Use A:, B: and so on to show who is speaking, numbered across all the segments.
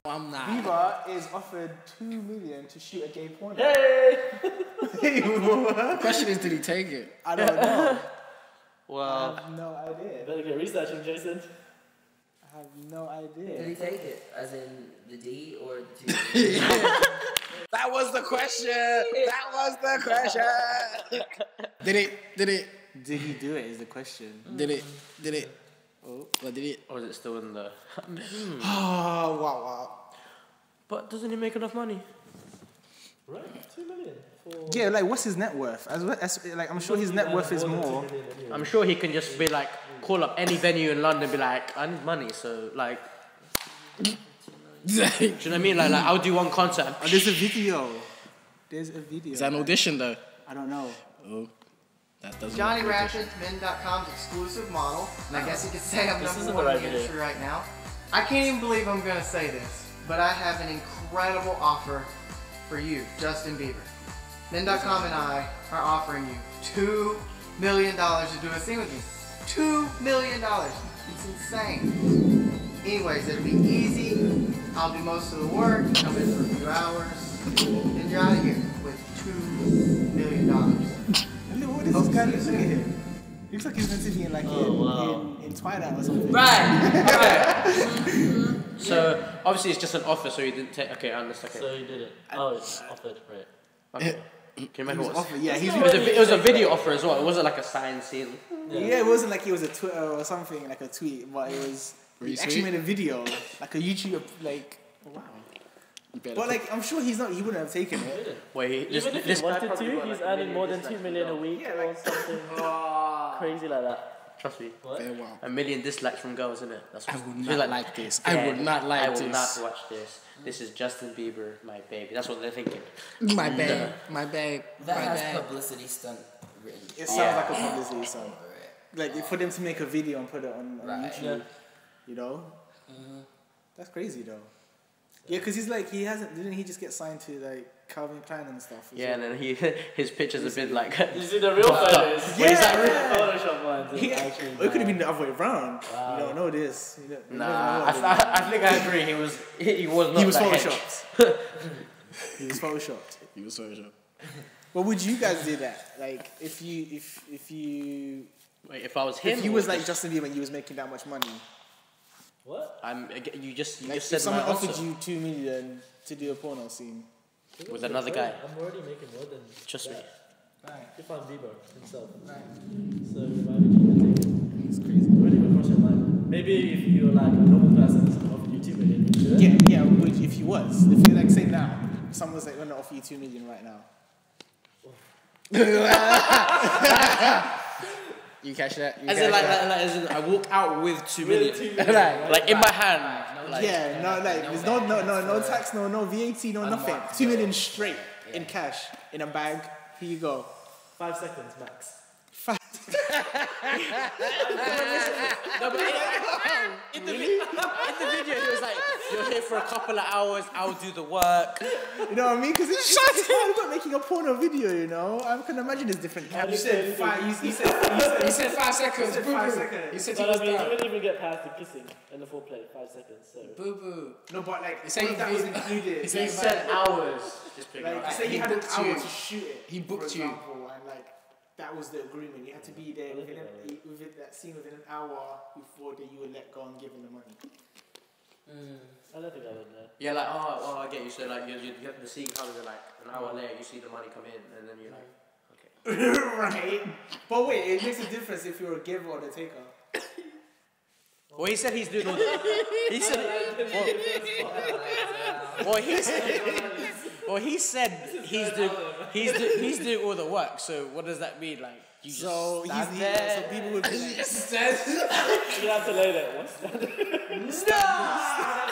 A: I'm not.
B: Bieber is offered $2 million to shoot a gay porno.
C: Hey!
A: The question is, did he take it?
B: I don't know.
C: Wow.
B: I have no idea.
C: Better get researching, Jason.
B: I have no idea.
D: Did he take it? As in the D or the T?
A: That was the question. That was the question. Did it?
B: Did he do it is the question.
A: Did it? Oh, what did it?
C: Or is it still in the...
B: Oh, wow.
C: But doesn't he make enough money? Right, 2 million.
B: Yeah, like what's his net worth? Like I'm sure his net worth is more.
C: I'm sure he can just be like, call up any venue in London and be like, I need money, so like... Do you know what I mean? Like I'll do one concert.
B: Oh, there's a video. There's a video.
A: Is that an audition though?
B: I don't know.
A: Oh, that doesn't.
E: Johnny Ratchet's Men.com's exclusive model, and I guess you could say I'm number one in the industry right now. I can't even believe I'm gonna say this, but I have an incredible offer for you, Justin Bieber. Men.com and I are offering you $2 million to do a scene with me. $2 million. It's insane. Anyways, it'll be easy. I'll do most of the work. Come in for a few hours. Then you're out of here with $2 million.
B: What does this guy look like here? Looks like he's meant to be in like in Twilight or something.
D: Right.
C: So obviously it's just an offer, so you didn't take. Okay, I understand.
F: So you did it. Oh, it's offered, right?
C: Okay. Can you remember what?
B: Yeah,
C: It was a video offer as well. It wasn't like a signed scene.
B: Yeah, it wasn't like it was a Twitter or something like a tweet, but it was. He actually made a video, like a YouTube, like wow. But like, I'm sure he wouldn't have taken it.
C: Wait,
F: Even if he wanted to, he's earning more than 2 million a week or something crazy like that.
C: Trust me.
F: What?
A: Very well.
C: 1 million dislikes from girls, isn't it? That's
A: I
C: what
A: would
C: feel
A: not like this. I would not like this.
C: I will not watch this. This is Justin Bieber, my baby. That's what they're thinking.
A: My babe, my babe,
D: That
A: my
D: has
A: babe.
D: publicity stunt written.
B: It sounds like a publicity stunt. Like for them to make a video and put it on YouTube, you know. That's crazy though. Yeah, because he's like didn't he just get signed to like Calvin Klein and stuff?
C: Yeah, and then his pictures have been like.
F: You see the real photos?
B: Yeah.
F: Photoshop ones.
B: It could have been the other way around. Wow. You don't know this. You don't
C: Nah,
B: know
C: I think I agree. He was not.
B: He was
C: that
B: photoshopped. He was photoshopped.
A: He was photoshopped.
B: But would you guys do that? Like if you
C: Wait, if I was him,
B: if you was like Justin Bieber and you was making that much money.
F: What?
C: You just
B: Like
C: said
B: if someone
C: my
B: offered
C: answer.
B: you $2 million to do a porno scene.
C: With another guy.
F: I'm already making more than
C: Trust me.
D: Right.
F: if I'm Bieber himself.
D: Right.
F: So why would you even take it?
B: It's crazy.
F: It wouldn't even cross your mind. Maybe if you're like a normal person and offered you 2 million, you'd do it.
B: Yeah. If you was, if you like say now, someone's like gonna offer you $2 million right now.
A: You catch that?
C: As in, I walk out with 2 million. like in my hand. Like,
B: There's no tax, no VAT, no nothing. 2 million straight in cash in a bag. Here you go.
F: 5 seconds max.
C: No, but in the video, he was like, "You're here for a couple of hours. I'll do the work."
B: You know what I mean? Because it's hard about making a porno video. You know, I can imagine there's different. You said 5. He said
A: 5 seconds.
B: He said 5 seconds.
A: He said
F: But I mean, you wouldn't even get past the kissing and the foreplay. 5 seconds. So.
A: Boo boo.
B: No, but like,
A: He said
B: that was included.
C: He said hours.
B: Like, say you had an hour to shoot it.
A: He booked
B: for
A: you.
B: example, and like that was the agreement. You had to be there within that scene within an hour before that you would let go and give him the money.
F: I don't think I would know.
C: Yeah, like I get you. So like you get the scene comes and like an hour later you see the money come in and then you're like, okay.
B: Right. But wait, it makes a difference if you're a giver or the taker.
C: Well, he said he's doing all the. He said. He said he's doing all the work. So what does that mean? Like you just
B: So
C: stand there.
B: so people would be like,
F: You have to lay there. What's that?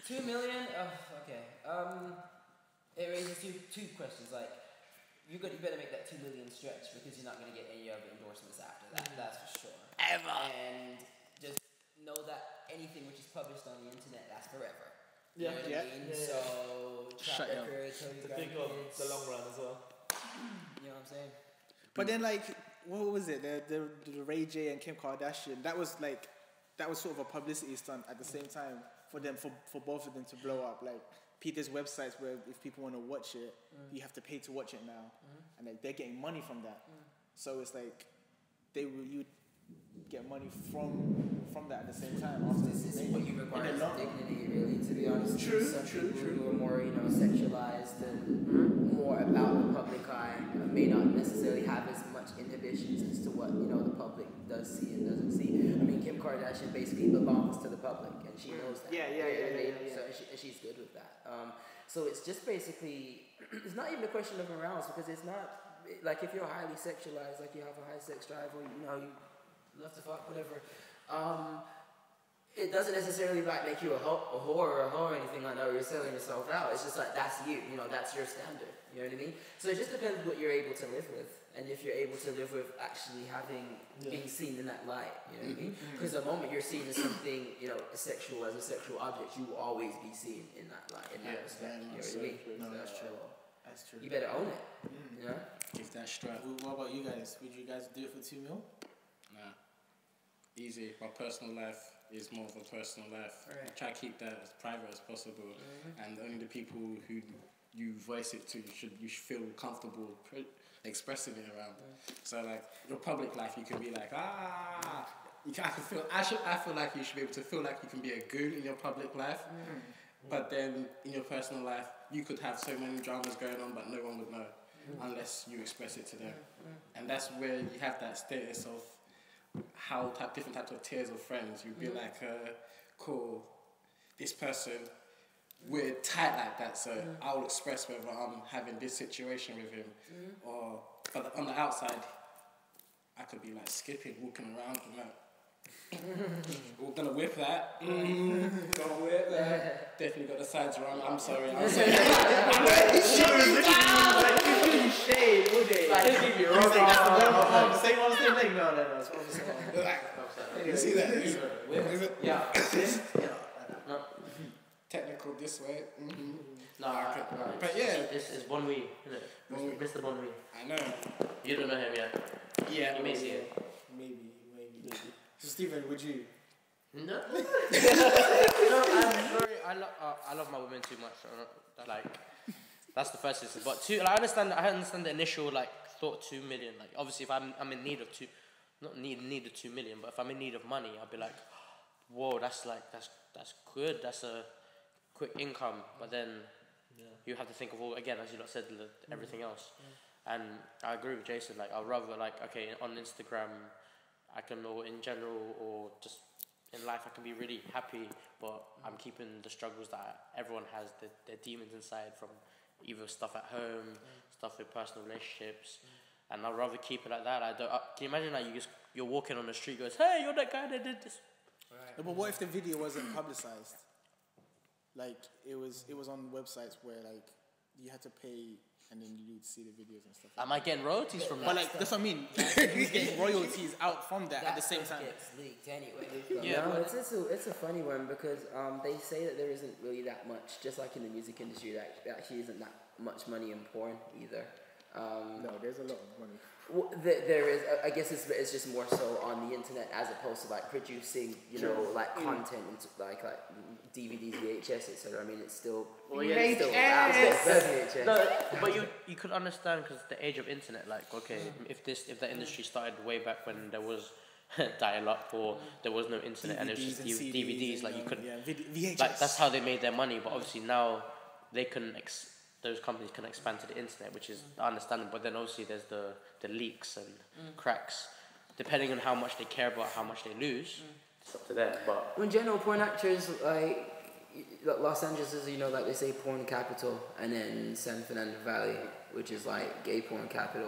D: 2 million? Oh, okay. It raises two questions. Like, you better make that 2 million stretch because you're not going to get any other endorsements after that. That's for sure.
A: Ever.
D: And just know that anything which is published on the internet, that's forever. You
F: Yeah.
D: know what I mean? So, track record, tell you
F: To think of the long run as well.
D: You know what I'm saying?
B: but then like what was it? The Ray J and Kim Kardashian. That was sort of a publicity stunt at the same time for them, for both of them to blow up. Like, there's websites where if people want to watch it, you have to pay to watch it now, and like they're getting money from that. So it's like you get money from that at the same time.
D: This is what you require is dignity, really, to be honest.
B: True.
D: Who are more, sexualized and more about the public eye may not necessarily have as much inhibitions as to what, the public does see and doesn't see. I mean, Kim Kardashian basically belongs to the public, and she knows that.
B: Yeah.
D: So she's good with that. So it's just basically, it's not even a question of morals, because it's not, like, if you're highly sexualized, like you have a high sex drive, or, you love to fuck, whatever, it doesn't necessarily like make you a whore or anything like that, or you're selling yourself out. It's just like, that's you, that's your standard, you know what I mean? So it just depends what you're able to live with, and if you're able to live with actually being seen in that light, you know what I mean? Because the moment you're seen as something, sexual, as a sexual object, you will always be seen in that light, in that respect, you know what I mean?
B: No, that's true. That's true.
D: You better own it,
A: Give that strap.
B: What about you guys? Would you guys do it for $2 million?
A: Nah. Easy. My personal life is more of a personal life.
D: Right.
A: I try to keep that as private as possible, and only the people who you voice it to, you should feel comfortable expressing it around. So like your public life, you can be like I feel like you should be able to feel like you can be a goon in your public life, but then in your personal life, you could have so many dramas going on, but no one would know unless you express it to them. And that's where you have that status of different types of tiers of friends. You'd be like, cool, this person, we're tight like that, so I'll express whether I'm having this situation with him, but on the outside, I could be like skipping, walking around, and like, we're gonna whip that. Gonna whip that. Definitely got the sides wrong. I'm sorry.
B: Shade, would they? Say one thing, like, no.
A: You see that? Is it?
C: Yeah.
A: Technical this way.
C: But yeah. This is Bon Wee, isn't it? Mr. Bon Wee.
A: I know.
C: You don't know him yet.
A: Yeah.
C: You may see him.
B: Maybe. So Stephen, would you?
C: No. I'm sorry. I love my women too much. Like, that's the first instance. But I understand the initial thought 2 million. Like, obviously, if I'm in need of not need of 2 million, but if I'm in need of money, I'll be like, whoa, that's good. That's a quick income. But then you have to think of all, again, as you lot said, everything else. And I agree with Jason. Like, I'd rather okay, on Instagram, I can, or in general, or just in life, I can be really happy, but I'm keeping the struggles that everyone has, their demons inside, from either stuff at home, stuff with personal relationships, and I'd rather keep it like that. Can you imagine you're walking on the street, goes, hey, you're that guy that did this.
B: Right. But what if the video wasn't publicized? Like, it was on websites where you had to pay, and then you'd see the videos and stuff.
C: Am I getting royalties from that?
B: But that's what I mean. He's getting royalties out from that at the same time.
D: Gets leaked anyway. No, it's a funny one, because they say that there isn't really that much, just like in the music industry, there actually isn't that much money in porn either.
B: No, there's a lot of money.
D: Well, there is. I guess it's just more so on the internet, as opposed to producing, content, like DVDs, VHS, etc. I mean, it's still VHS.
C: No, but you could understand, because the age of internet. If that industry started way back when there was dial-up, or there was no internet, and it was just DVDs, you could VHS. That's how they made their money. But obviously now they can. Those companies can expand to the internet, which is understandable. But then obviously there's the leaks and cracks. Depending on how much they care about how much they lose, it's up to them. But
D: in general, porn actors, Los Angeles is, they say porn capital, and then San Fernando Valley, which is gay porn capital.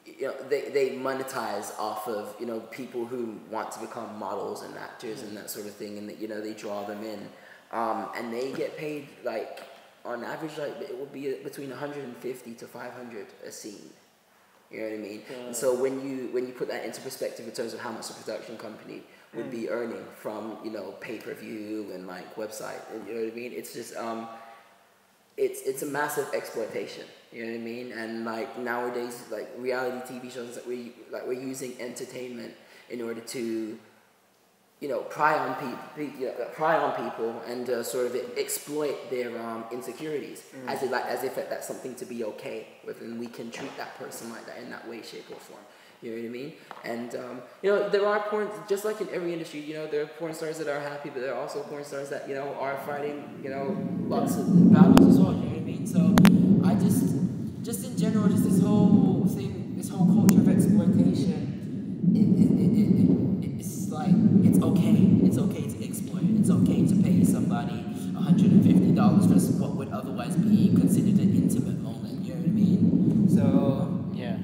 D: They monetize off of people who want to become models and actors and that sort of thing, and they draw them in, and they get paid on average, it would be between 150 to 500 a scene. You know what I mean? Yeah. And so when you put that into perspective in terms of how much a production company would be earning from pay-per-view and website, and you know what I mean? It's just
G: it's a massive exploitation. You know what I mean? And like nowadays, like reality TV shows that we're using entertainment in order to, you know, pry on people and sort of exploit their insecurities as if that's something to be okay with, and we can treat that person like that in that way, shape, or form. You know what I mean? And you know, there are porn, just like in every industry. You know, there are porn stars that are happy, but there are also porn stars that, you know, are fighting, you know, lots of battles as well. You know what I mean? So I just in general, just this whole thing, this whole culture of exploitation. It's like it's okay to exploit. It's okay to pay somebody $150 for what would otherwise be considered an intimate moment. You know what I mean? So
C: Yeah.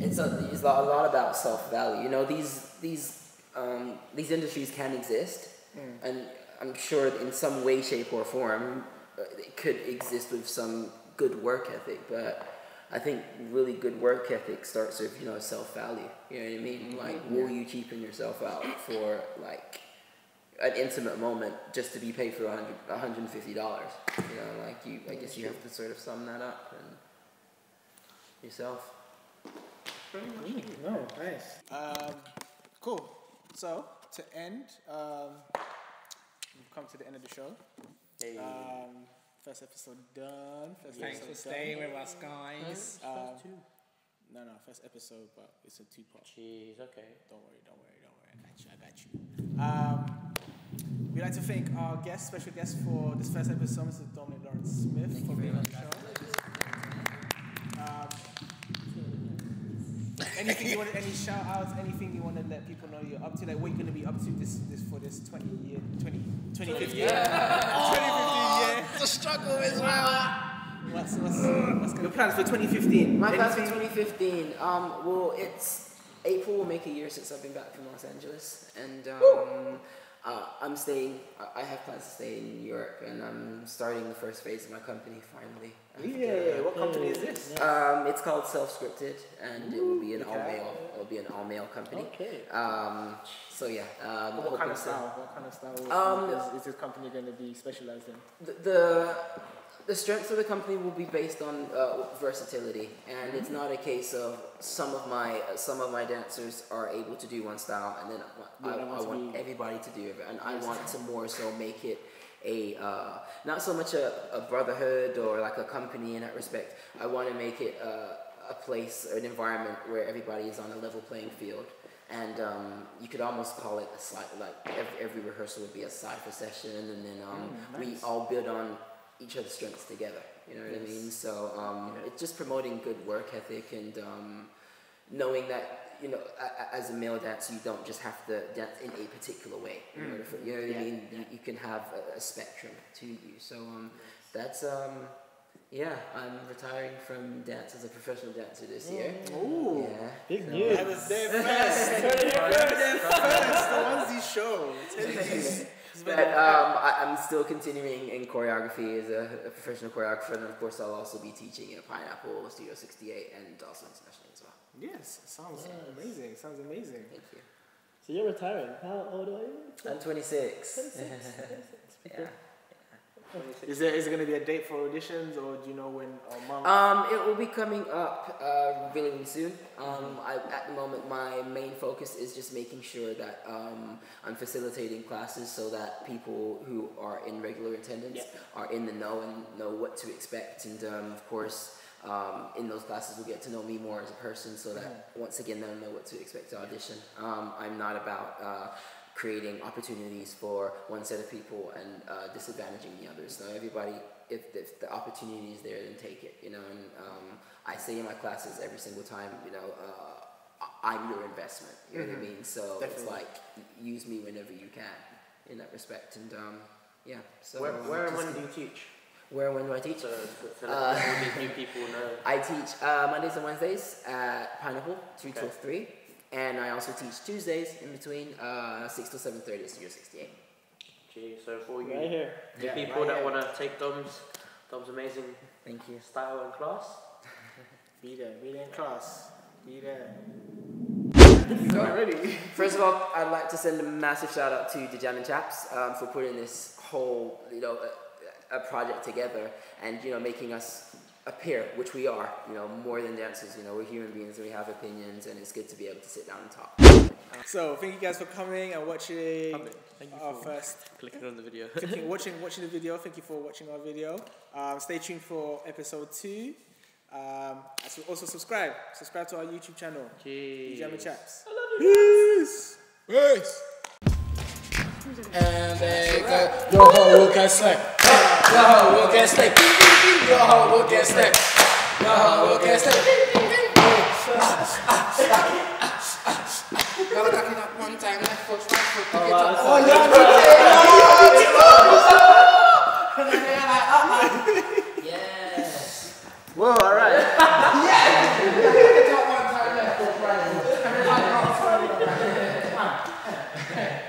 G: it's a lot about self-value. You know, these industries can exist, and I'm sure in some way, shape, or form, it could exist with some good work ethic. But I think really good work ethic starts with, you know, self-value. You know what I mean? Like, will you cheapen yourself out for like an intimate moment just to be paid for $150? You know, like I guess you have to sort of sum that up and yourself.
B: No, nice. Cool. So to end, we've come to the end of the show.
G: Hey.
B: First episode done.
A: Thanks for staying with us, guys.
B: No, first episode, but it's a 2-part.
C: Jeez, okay.
B: Don't worry. I got you. We'd like to thank our special guest for this first episode, Mr. Dominic-Lawrence Smith, for being on the show. Anything you want? Any shout outs? Anything you want to let people know you're up to? Like, what you're going to be up to for this 2015 year? 2015 year.
A: The struggle is well.
B: What's your plans for 2015?
G: My plans for 2015. Well, April will make a year since I've been back from Los Angeles, and I'm staying. I have plans to stay in New York, and I'm starting the first phase of my company finally.
B: Yeah. What company is this?
G: It's called Self-Scripted, and it will be an all male company.
F: Okay.
G: So yeah.
B: What kind of style? Is this company going to be specialized in?
G: The strengths of the company will be based on versatility, and it's not a case of some of my dancers are able to do one style, and then I want everybody to do it, and I want to more so make it not so much a brotherhood or like a company in that respect. I want to make it a place, an environment where everybody is on a level playing field. And you could almost call it a side, like every rehearsal would be a cypher session, and then we all build on each other's strengths together. You know what I mean? So it's just promoting good work ethic and knowing that, you know, as a male dancer, you don't just have to dance in a particular way. You know what I mean? You can have a spectrum to you. So that's I'm retiring from dance as a professional dancer this year.
B: Ooh,
G: yeah.
F: Big news.
B: I was there first. The Onesie show.
G: But I'm still continuing in choreography as a professional choreographer, and of course I'll also be teaching at Pineapple Studio 68 and also internationally as well.
B: Yes, sounds amazing.
G: Thank you.
F: So you're retiring. How old are you?
G: I'm 26. Yeah.
B: Is there going to be a date for auditions, or do you know when or month?
G: It will be coming up really, really soon. At the moment, my main focus is just making sure that I'm facilitating classes so that people who are in regular attendance are in the know and know what to expect. And of course, in those classes, will get to know me more as a person, so that once again, they'll know what to expect to audition. I'm not about creating opportunities for one set of people and disadvantaging the others. So everybody, if the opportunity is there, then take it. You know, and I say in my classes every single time, you know, I'm your investment. You know what I mean? So it's like use me whenever you can, in that respect. And So
C: Where and when do you teach?
G: Where and when do I teach?
C: So let new people know.
G: I teach Mondays and Wednesdays at Pineapple 3 till 3. And I also teach Tuesdays in between 6 to 7:30 at Studio 68.
C: Gee, so for you,
F: Right here.
C: people that want to take Dom's amazing
G: Thank you.
C: style and class.
B: Be there in class. Be there.
G: First of all, I'd like to send a massive shout out to the Jammin Chaps for putting this whole, a project together, and making us appear, which we are, more than dancers. We're human beings and we have opinions, and it's good to be able to sit down and talk.
B: So thank you guys for coming and watching our first.
C: Clicking on the video.
B: watching the video. Thank you for watching our video. Stay tuned for episode 2. Also subscribe to our YouTube channel. Jammin Chaps.
A: I love you. Peace. And they go, your hoe will get slick. Your hoe will get slick. Your hoe will get slick. Your hoe will get slick. Y'all got it up one time, left foot, right foot.